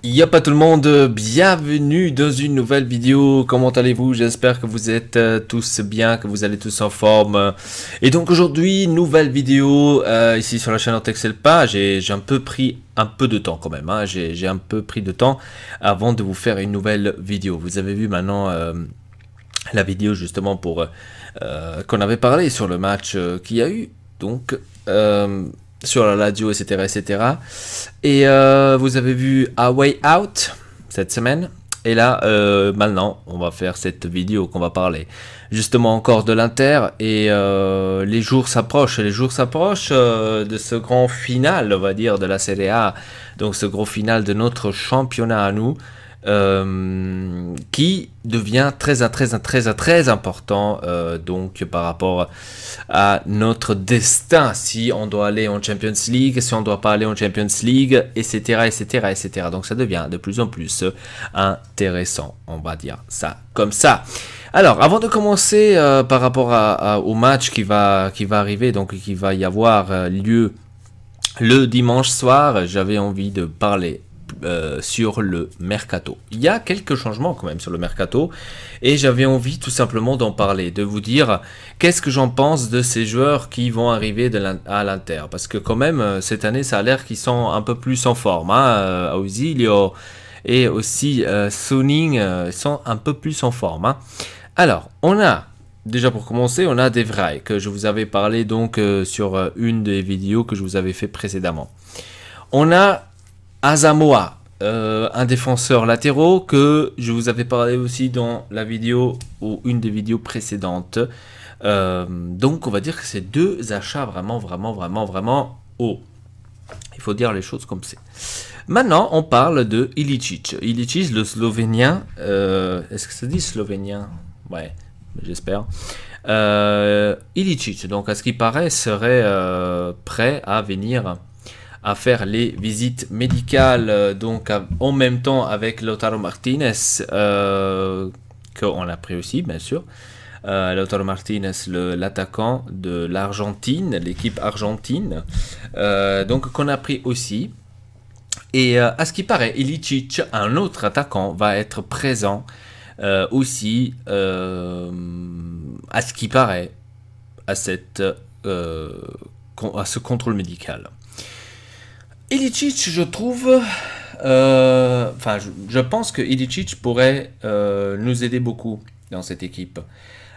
Y'a pas tout le monde, bienvenue dans une nouvelle vidéo. Comment allez-vous? J'espère que vous êtes tous bien, que vous allez tous en forme. Et donc aujourd'hui, nouvelle vidéo ici sur la chaîne Ortexelpa. J'ai un peu pris un peu de temps quand même, hein. J'ai un peu pris de temps avant de vous faire une nouvelle vidéo. Vous avez vu maintenant la vidéo justement pour qu'on avait parlé sur le match qu'il y a eu. Donc sur la radio, etc., etc. Et vous avez vu A Way Out cette semaine. Et là, maintenant, on va faire cette vidéo qu'on va parler justement encore de l'Inter. Et les jours s'approchent de ce grand final, on va dire, de la Serie A. Donc ce gros final de notre championnat à nous. Qui devient très important donc par rapport à notre destin, si on doit aller en Champions League, si on doit pas aller en Champions League, etc. Donc ça devient de plus en plus intéressant, on va dire ça comme ça. Alors, avant de commencer par rapport au match qui va arriver, donc qui va y avoir lieu le dimanche soir, j'avais envie de parler sur le mercato. Il y a quelques changements quand même sur le mercato et j'avais envie tout simplement d'en parler, de vous dire qu'est-ce que j'en pense de ces joueurs qui vont arriver à l'Inter, parce que quand même cette année ça a l'air qu'ils sont un peu plus en forme, hein. Ausilio et aussi Suning sont un peu plus en forme, hein. Alors on a déjà pour commencer, on a De Vrij que je vous avais parlé donc sur une des vidéos que je vous avais fait précédemment. On a Asamoah, un défenseur latéraux que je vous avais parlé aussi dans la vidéo ou une des vidéos précédentes. Donc on va dire que c'est deux achats vraiment hauts. Il faut dire les choses comme c'est. Maintenant on parle de Ilicic. Ilicic, le Slovénien. Est-ce que ça dit Slovénien? Ouais, j'espère. Ilicic, donc à ce qui paraît, serait prêt à venir à faire les visites médicales donc en même temps avec Lautaro Martinez qu'on a pris aussi bien sûr. Lautaro Martinez, l'attaquant de l'Argentine, l'équipe argentine, donc qu'on a pris aussi. Et à ce qui paraît, Ilicic, un autre attaquant, va être présent aussi à ce qui paraît à ce contrôle médical. Ilicic, je trouve, je pense que Ilicic pourrait nous aider beaucoup dans cette équipe.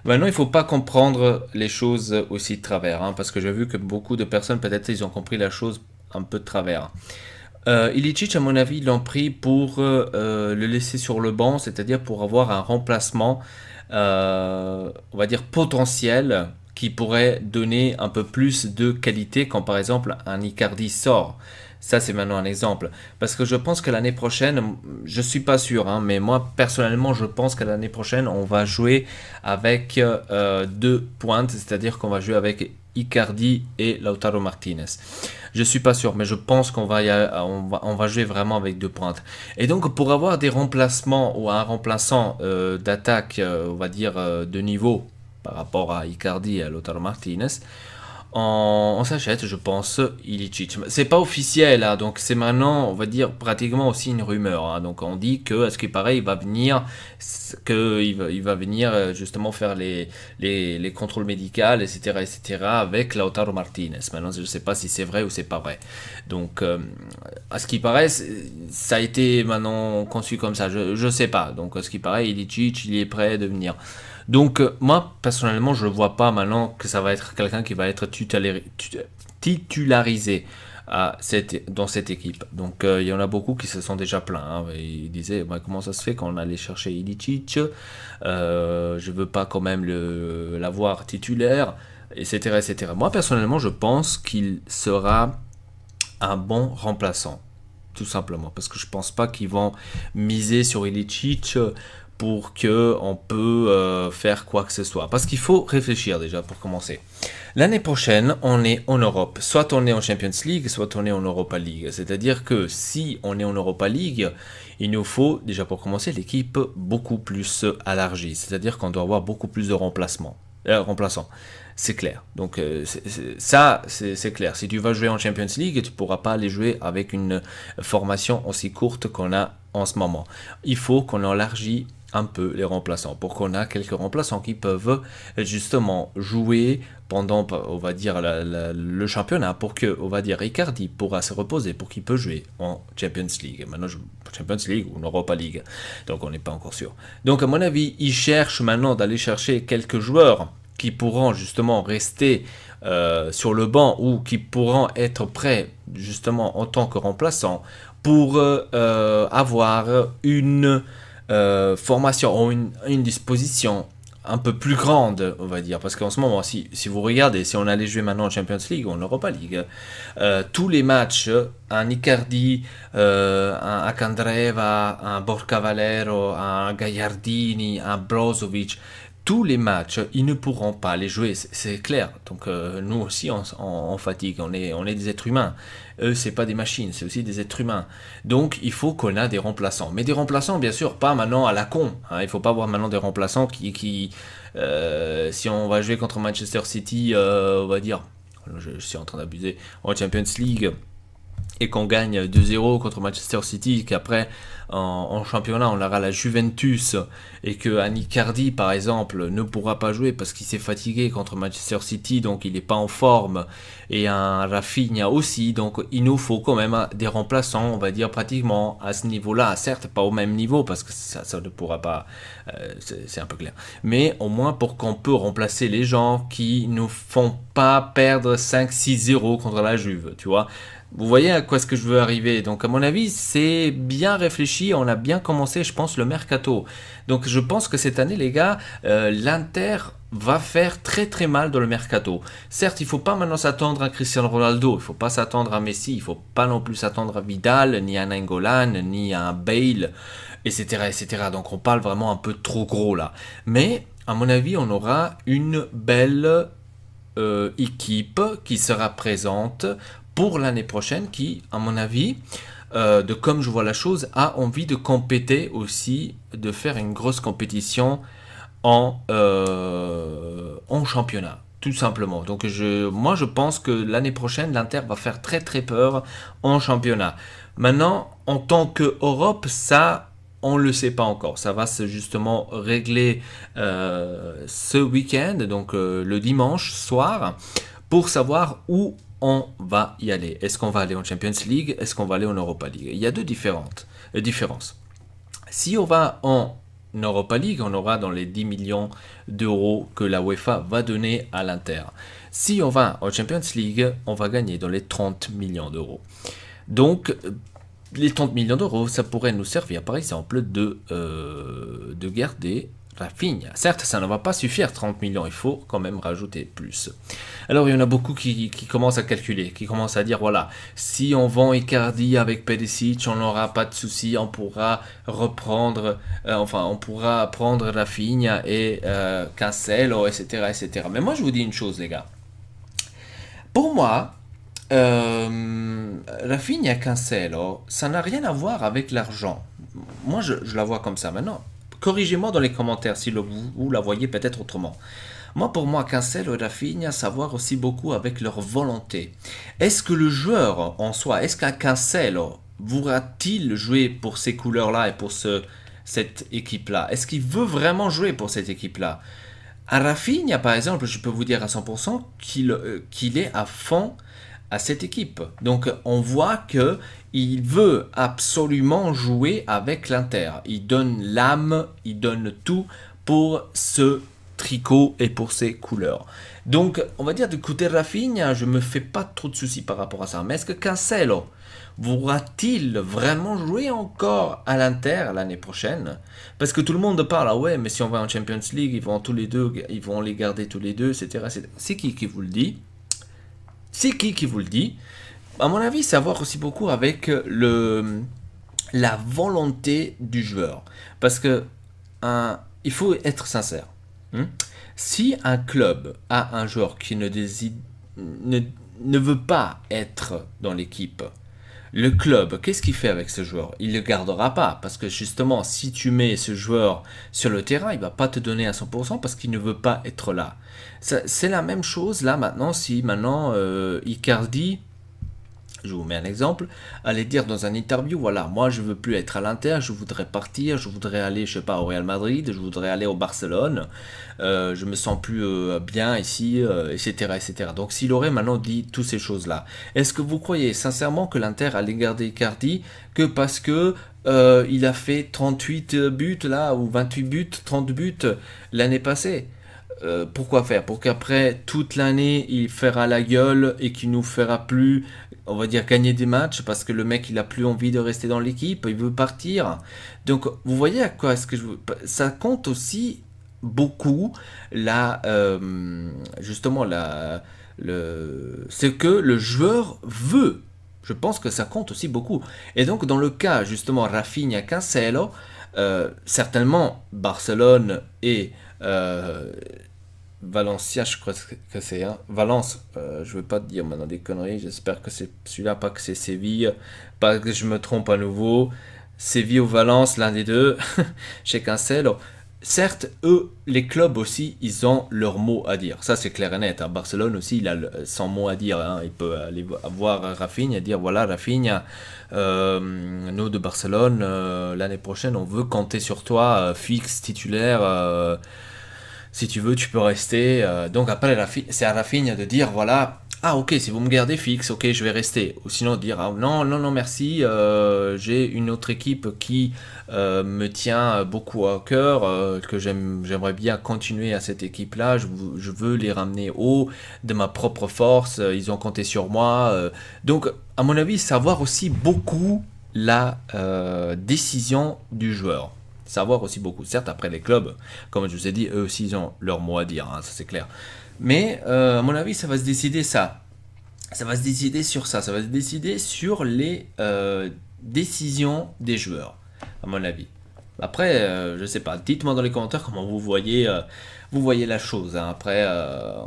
Maintenant, il ne faut pas comprendre les choses aussi de travers, hein, parce que j'ai vu que beaucoup de personnes, peut-être, ils ont compris la chose un peu de travers. Ilicic, à mon avis, ils l'ont pris pour le laisser sur le banc, c'est-à-dire pour avoir un remplacement, on va dire, potentiel, qui pourrait donner un peu plus de qualité quand, par exemple, un Icardi sort. Ça, c'est maintenant un exemple. Parce que je pense que l'année prochaine, je suis pas sûr, hein, mais moi, personnellement, je pense que l'année prochaine, on va jouer avec deux pointes, c'est-à-dire qu'on va jouer avec Icardi et Lautaro Martinez. Je suis pas sûr, mais je pense qu'on va jouer vraiment avec deux pointes. Et donc, pour avoir des remplacements ou un remplaçant d'attaque, on va dire, de niveau par rapport à Icardi et à Lautaro Martinez, on s'achète, je pense, Ilicic. C'est pas officiel, hein, donc c'est maintenant, on va dire, pratiquement aussi une rumeur, hein. Donc on dit que, à ce qui paraît, il va venir, justement faire les contrôles médicaux, etc., avec Lautaro Martinez. Maintenant, je sais pas si c'est vrai ou c'est pas vrai. Donc, à ce qui paraît, ça a été maintenant conçu comme ça. Je sais pas. Donc, à ce qui paraît, Ilicic, il est prêt de venir. Donc moi personnellement je ne vois pas maintenant que ça va être quelqu'un qui va être titularisé dans cette équipe. Donc il y en a beaucoup qui se sont déjà plaints, hein. Ils disaient bah, comment ça se fait qu'on allait chercher Ilicic, je veux pas quand même l'avoir titulaire, etc. Moi personnellement je pense qu'il sera un bon remplaçant. Tout simplement, parce que je pense pas qu'ils vont miser sur Ilicic pour qu'on peut faire quoi que ce soit. Parce qu'il faut réfléchir déjà pour commencer. L'année prochaine, on est en Europe. Soit on est en Champions League, soit on est en Europa League. C'est-à-dire que si on est en Europa League, il nous faut déjà pour commencer l'équipe beaucoup plus élargie. C'est-à-dire qu'on doit avoir beaucoup plus de remplacements. remplaçant. C'est clair. Donc ça, c'est clair. Si tu vas jouer en Champions League, tu ne pourras pas aller jouer avec une formation aussi courte qu'on a en ce moment. Il faut qu'on élargisse un peu les remplaçants, pour qu'on a quelques remplaçants qui peuvent justement jouer pendant, on va dire, le championnat, pour que, on va dire, Icardi pourra se reposer, pour qu'il peut jouer en Champions League. Maintenant, Champions League ou en Europa League, donc on n'est pas encore sûr. Donc à mon avis, ils cherchent maintenant d'aller chercher quelques joueurs qui pourront justement rester sur le banc ou qui pourront être prêts justement en tant que remplaçants pour avoir une formation ou une disposition un peu plus grande, on va dire, parce qu'en ce moment, si vous regardez, si on allait jouer maintenant en Champions League ou en Europa League, tous les matchs, un Icardi, un Akandreva, un Borca Valero, un Gagliardini, un Brozovic, tous les matchs, ils ne pourront pas les jouer, c'est clair. Donc nous aussi, on fatigue, on est des êtres humains. Eux, c'est pas des machines, c'est aussi des êtres humains. Donc il faut qu'on ait des remplaçants. Mais des remplaçants, bien sûr, pas maintenant à la con. Hein. Il faut pas avoir maintenant des remplaçants qui si on va jouer contre Manchester City, on va dire, je suis en train d'abuser, en Champions League, et qu'on gagne 2-0 contre Manchester City, qu'après en championnat on aura la Juventus et que Icardi par exemple ne pourra pas jouer parce qu'il s'est fatigué contre Manchester City, donc il n'est pas en forme, et un Rafinha aussi, donc il nous faut quand même des remplaçants, on va dire pratiquement à ce niveau-là, certes pas au même niveau parce que ça ne pourra pas, c'est un peu clair, mais au moins pour qu'on peut remplacer les gens qui nous font pas perdre 5-6-0 contre la Juve, tu vois. Vous voyez à quoi est-ce que je veux arriver. Donc à mon avis, c'est bien réfléchi, on a bien commencé, je pense, le mercato. Donc je pense que cette année, les gars, l'Inter va faire très très mal dans le mercato. Certes, il ne faut pas maintenant s'attendre à Cristiano Ronaldo, il ne faut pas s'attendre à Messi, il ne faut pas non plus s'attendre à Vidal, ni à Nainggolan, ni à Bale, etc., etc. Donc on parle vraiment un peu trop gros là. Mais à mon avis, on aura une belle équipe qui sera présente pour l'année prochaine, qui, à mon avis, de comme je vois la chose, a envie de compéter aussi, de faire une grosse compétition en championnat, tout simplement. Donc moi je pense que l'année prochaine, l'Inter va faire très très peur en championnat. Maintenant, en tant qu'Europe, ça, on ne le sait pas encore. Ça va se justement régler ce week-end, donc le dimanche soir, pour savoir où on va y aller. Est-ce qu'on va aller en Champions League? Est-ce qu'on va aller en Europa League? Il y a deux différences. Si on va en Europa League, on aura dans les 10 millions d'euros que la UEFA va donner à l'Inter. Si on va en Champions League, on va gagner dans les 30 millions d'euros. Donc, les 30 millions d'euros, ça pourrait nous servir, par exemple, de garder Rafinha. Certes, ça ne va pas suffire, 30 millions, il faut quand même rajouter plus. Alors, il y en a beaucoup qui commencent à calculer, qui commencent à dire, voilà, si on vend Icardi avec Perisic, on n'aura pas de souci, on pourra reprendre, on pourra prendre Rafinha et Cancelo, etc., etc. Mais moi, je vous dis une chose, les gars. Pour moi, Rafinha et Cancelo, ça n'a rien à voir avec l'argent. Moi, je la vois comme ça maintenant. Corrigez-moi dans les commentaires si vous la voyez peut-être autrement. Pour moi, Cancelo et Rafinha, ça a à voir aussi beaucoup avec leur volonté. Est-ce que le joueur en soi, est-ce qu'un Cancelo voudra-t-il jouer pour ces couleurs-là et pour cette équipe-là? Est-ce qu'il veut vraiment jouer pour cette équipe-là? Un Rafinha, par exemple, je peux vous dire à 100% qu'il est à fond à cette équipe. Donc on voit que il veut absolument jouer avec l'Inter. Il donne l'âme, il donne tout pour ce tricot et pour ses couleurs. Donc on va dire du côté Rafinha, je me fais pas trop de soucis par rapport à ça. Mais est-ce que Cancelo voudra-t-il vraiment jouer encore à l'Inter l'année prochaine? Parce que tout le monde parle, ah ouais, mais si on va en Champions League, ils vont tous les deux, ils vont les garder tous les deux, etc. C'est qui vous le dit? C'est qui vous le dit? À mon avis, ça a à voir aussi beaucoup avec la volonté du joueur. Parce que il faut être sincère. Si un club a un joueur qui ne veut pas être dans l'équipe, Le club, qu'est-ce qu'il fait avec ce joueur? Il ne le gardera pas, parce que justement, si tu mets ce joueur sur le terrain, il va pas te donner à 100% parce qu'il ne veut pas être là. C'est la même chose là maintenant, si maintenant Icardi, je vous mets un exemple, allez dire dans un interview, voilà, moi je veux plus être à l'Inter, je voudrais partir, je voudrais aller, je sais pas, au Real Madrid, je voudrais aller au Barcelone, je me sens plus bien ici, etc., etc. Donc s'il aurait maintenant dit toutes ces choses-là, est-ce que vous croyez sincèrement que l'Inter allait garder Icardi que parce que il a fait 38 buts là, ou 28 buts, 30 buts l'année passée? Pourquoi faire? Pour qu'après toute l'année il fera la gueule et qu'il nous fera plus, on va dire, gagner des matchs parce que le mec il a plus envie de rester dans l'équipe, il veut partir. Donc vous voyez à quoi est-ce que ça compte aussi beaucoup la justement ce que le joueur veut. Je pense que ça compte aussi beaucoup. Et donc dans le cas justement Rafinha, Cancelo, certainement Barcelone et Valencia, je crois que c'est Valence. Je veux pas te dire maintenant des conneries. J'espère que c'est celui-là, pas que c'est Séville, pas que je me trompe à nouveau. Séville ou Valence, l'un des deux. Chez Cancelo. Certes, eux, les clubs aussi, ils ont leur mot à dire. Ça, c'est clair et net. Barcelone aussi, il a son mot à dire. Il peut aller voir Rafinha et dire voilà, Rafinha, nous de Barcelone, l'année prochaine, on veut compter sur toi, fixe, titulaire. Si tu veux, tu peux rester. Donc après, c'est à Rafinha de dire, voilà, ah ok, si vous me gardez fixe, ok, je vais rester. Ou sinon dire, ah, non, non, non, merci, j'ai une autre équipe qui me tient beaucoup à cœur, que j'aimerais bien continuer à cette équipe-là. Je veux les ramener haut de ma propre force. Ils ont compté sur moi. Donc, à mon avis, savoir aussi beaucoup la décision du joueur. Savoir aussi beaucoup. Certes, après les clubs, comme je vous ai dit, eux aussi ils ont leur mot à dire, hein, ça c'est clair. Mais à mon avis, ça va se décider ça. Ça va se décider sur ça. Ça va se décider sur les décisions des joueurs, à mon avis. Après, je sais pas. Dites-moi dans les commentaires comment vous voyez la chose. Hein. Après,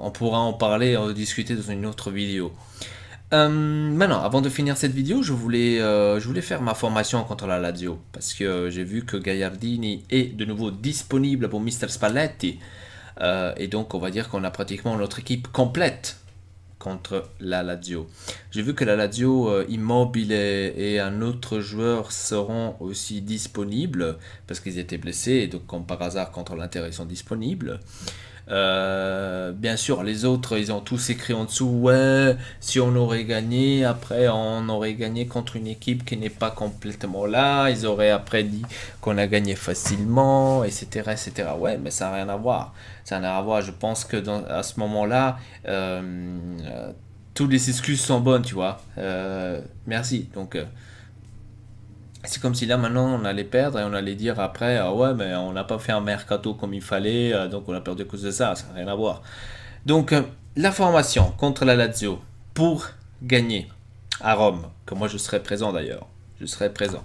on pourra en parler, en discuter dans une autre vidéo. Maintenant, avant de finir cette vidéo, je voulais faire ma formation contre la Lazio parce que j'ai vu que Gagliardini est de nouveau disponible pour Mister Spalletti et donc on va dire qu'on a pratiquement notre équipe complète contre la Lazio. J'ai vu que la Lazio, Immobile et un autre joueur seront aussi disponibles parce qu'ils étaient blessés et donc comme par hasard contre l'Inter ils sont disponibles. Bien sûr, les autres, ils ont tous écrit en dessous, ouais, si on aurait gagné, après on aurait gagné contre une équipe qui n'est pas complètement là, ils auraient après dit qu'on a gagné facilement, etc., etc. Ouais, mais ça n'a rien à voir. Ça n'a rien à voir. Je pense que à ce moment-là, toutes les excuses sont bonnes, tu vois. Merci. Donc, c'est comme si là maintenant on allait perdre et on allait dire après ouais mais on n'a pas fait un mercato comme il fallait donc on a perdu à cause de ça, ça n'a rien à voir. Donc la formation contre la Lazio pour gagner à Rome, que moi je serai présent d'ailleurs, je serai présent,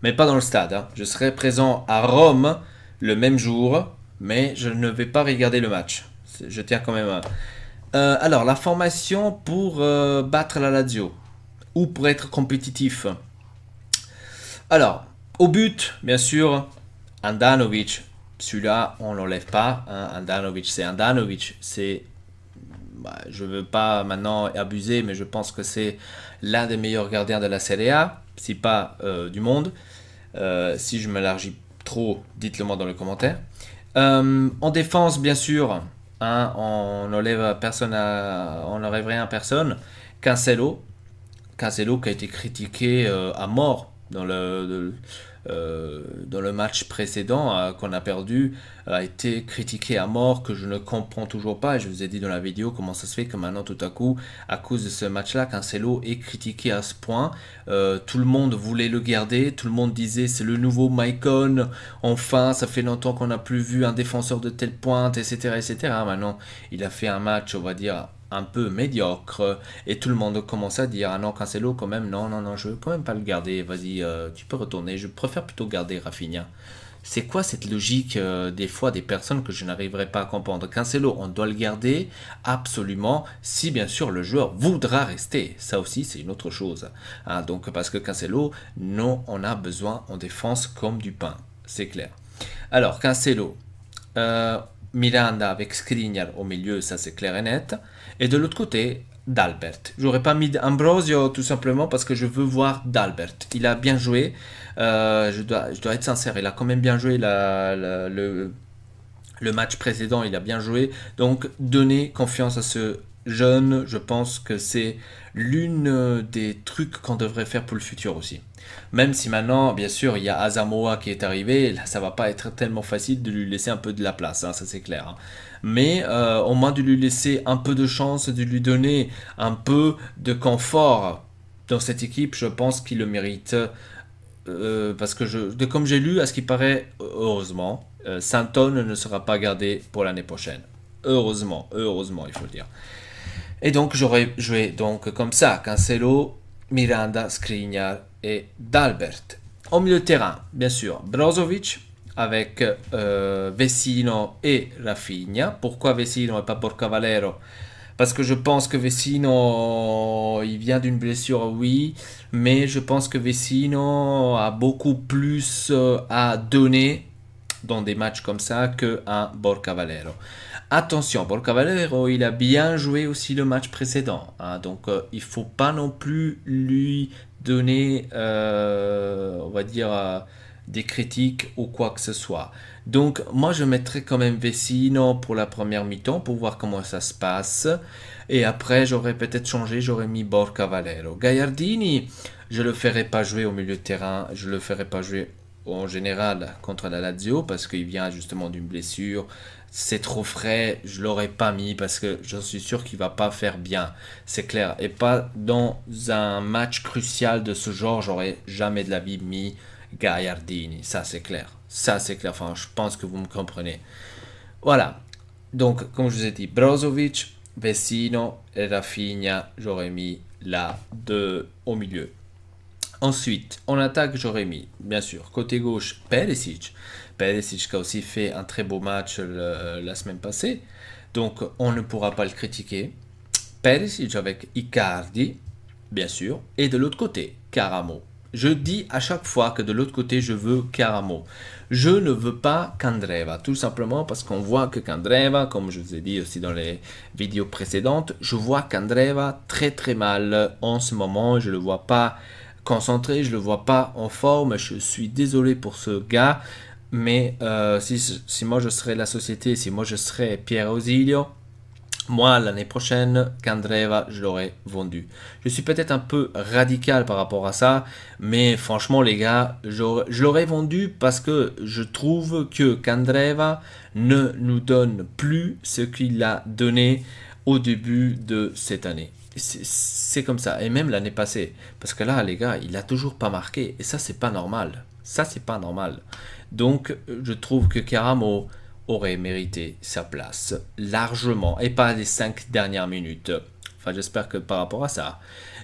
mais pas dans le stade, hein. Je serai présent à Rome le même jour, mais je ne vais pas regarder le match, je tiens quand même à... alors la formation pour battre la Lazio ou pour être compétitif. Alors, au but, bien sûr, Handanovic. Celui-là, on l'enlève pas. Hein. Handanovic, c'est Handanovic. C'est, je ne veux pas maintenant abuser, mais je pense que c'est l'un des meilleurs gardiens de la Serie A, si pas du monde. Si je m'élargis trop, dites-le moi dans les commentaires. En défense, bien sûr, hein, on n'enlève personne, on n'enlève rien à personne. Cancelo qui a été critiqué à mort dans le match précédent qu'on a perdu, a été critiqué à mort, que je ne comprends toujours pas. Et je vous ai dit dans la vidéo comment ça se fait que maintenant tout à coup, à cause de ce match-là, Cancelo est critiqué à ce point. Tout le monde voulait le garder, tout le monde disait c'est le nouveau Maicon, enfin ça fait longtemps qu'on n'a plus vu un défenseur de telle pointe, etc., etc. Maintenant il a fait un match, on va dire, un peu médiocre et tout le monde commence à dire ah non Cancelo quand même non je veux quand même pas le garder, vas-y tu peux retourner, je préfère plutôt garder Rafinha, c'est quoi cette logique des fois des personnes que je n'arriverai pas à comprendre? Cancelo, on doit le garder absolument si bien sûr le joueur voudra rester. Ça aussi, c'est une autre chose. Hein, donc parce que Cancelo, non, on a besoin en défense comme du pain. C'est clair. Alors, Cancelo, Miranda avec Skriniar au milieu, ça c'est clair et net. Et de l'autre côté, D'Albert. J'aurais pas mis Ambrosio tout simplement parce que je veux voir D'Albert. Il a bien joué. Je dois être sincère, il a quand même bien joué le match précédent, il a bien joué. Donc, donnez confiance à ce jeune. Je pense que c'est l'une des trucs qu'on devrait faire pour le futur aussi. Même si maintenant, bien sûr, il y a Asamoah qui est arrivé, là, ça va pas être tellement facile de lui laisser un peu de la place, hein, ça c'est clair. Hein. Mais au moins de lui laisser un peu de chance, de lui donner un peu de confort dans cette équipe, je pense qu'il le mérite. Parce que comme j'ai lu, à ce qui paraît, heureusement, Santon ne sera pas gardé pour l'année prochaine. Heureusement, il faut le dire. Et donc j'aurais joué donc comme ça, Cancelo, Miranda, Skriniar et D'Albert. Au milieu de terrain, bien sûr, Brozovic avec Vecino et Rafinha. Pourquoi Vecino et pas Borcavalero? Parce que je pense que Vecino, il vient d'une blessure, oui, mais je pense que Vecino a beaucoup plus à donner dans des matchs comme ça qu'un Borcavalero. Attention, Borcavalero, il a bien joué aussi le match précédent. Hein, donc, il ne faut pas non plus lui donner, on va dire, des critiques ou quoi que ce soit. Donc, moi, je mettrais quand même Vecino pour la première mi-temps pour voir comment ça se passe. Et après, j'aurais peut-être changé, j'aurais mis Borcavalero. Gagliardini, je ne le ferai pas jouer au milieu de terrain, je ne le ferai pas jouer en général contre la Lazio parce qu'il vient justement d'une blessure. C'est trop frais, je l'aurais pas mis parce que je suis sûr qu'il va pas faire bien, c'est clair. Et pas dans un match crucial de ce genre, j'aurais jamais de la vie mis Gagliardini, ça c'est clair. Ça c'est clair, enfin je pense que vous me comprenez. Voilà, donc comme je vous ai dit, Brozovic, Vecino et Rafinha, j'aurais mis là au milieu. Ensuite, en attaque, j'aurais mis, bien sûr, côté gauche, Perisic. Perisic qui a aussi fait un très beau match la semaine passée. Donc, on ne pourra pas le critiquer. Perisic avec Icardi, bien sûr. Et de l'autre côté, Caramo. Je dis à chaque fois que de l'autre côté, je veux Caramo. Je ne veux pas Candreva, tout simplement parce qu'on voit que Candreva, comme je vous ai dit aussi dans les vidéos précédentes, je vois Candreva très très mal en ce moment. Je ne le vois pas concentré, je le vois pas en forme, je suis désolé pour ce gars, mais si moi je serais la société, si moi je serais Pierre Ausilio, moi l'année prochaine, Candreva, je l'aurais vendu. Je suis peut-être un peu radical par rapport à ça, mais franchement les gars, je l'aurais vendu parce que je trouve que Candreva ne nous donne plus ce qu'il a donné au début de cette année. C'est comme ça, et même l'année passée, parce que là les gars, il a toujours pas marqué, et ça c'est pas normal, ça c'est pas normal. Donc je trouve que Caramo aurait mérité sa place largement, et pas les 5 dernières minutes. Enfin j'espère que par rapport à ça,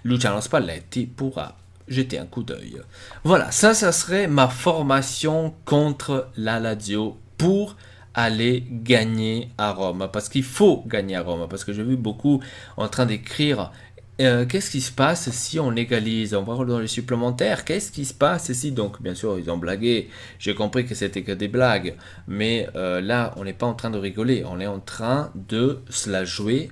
Luciano Spalletti pourra jeter un coup d'œil. Voilà, ça serait ma formation contre la Lazio pour aller gagner à Rome, parce qu'il faut gagner à Rome, parce que j'ai vu beaucoup en train d'écrire qu'est-ce qui se passe si on égalise, on va dans les supplémentaires, qu'est-ce qui se passe si, donc bien sûr ils ont blagué, j'ai compris que c'était que des blagues, mais là on n'est pas en train de rigoler, on est en train de se la jouer,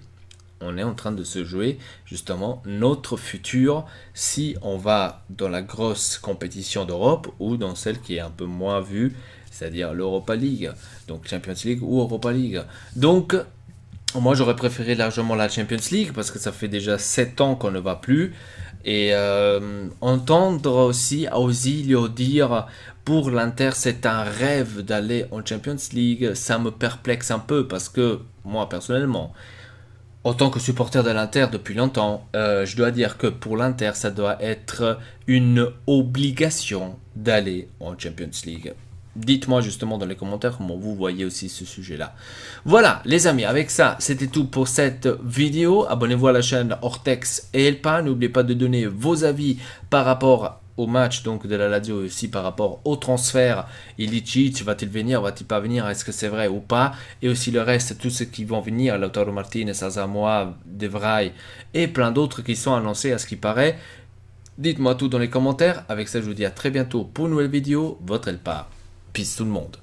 on est en train de se jouer justement notre futur si on va dans la grosse compétition d'Europe ou dans celle qui est un peu moins vue, c'est-à-dire l'Europa League, donc Champions League ou Europa League. Donc, moi j'aurais préféré largement la Champions League parce que ça fait déjà 7 ans qu'on ne va plus. Et entendre aussi Ausilio dire pour l'Inter c'est un rêve d'aller en Champions League, ça me perplexe un peu parce que moi personnellement, en tant que supporter de l'Inter depuis longtemps, je dois dire que pour l'Inter ça doit être une obligation d'aller en Champions League. Dites-moi justement dans les commentaires comment vous voyez aussi ce sujet-là. Voilà les amis, avec ça, c'était tout pour cette vidéo. Abonnez-vous à la chaîne Ortex et Elpa. N'oubliez pas de donner vos avis par rapport au match donc de la Lazio et aussi par rapport au transfert. Ilicic, va-t-il venir, va-t-il pas venir, est-ce que c'est vrai ou pas? Et aussi le reste, tous ceux qui vont venir, Lautaro Martinez, Asamoah, De Vrij et plein d'autres qui sont annoncés à ce qui paraît. Dites-moi tout dans les commentaires. Avec ça, je vous dis à très bientôt pour une nouvelle vidéo. Votre Elpar. Peace tout le monde.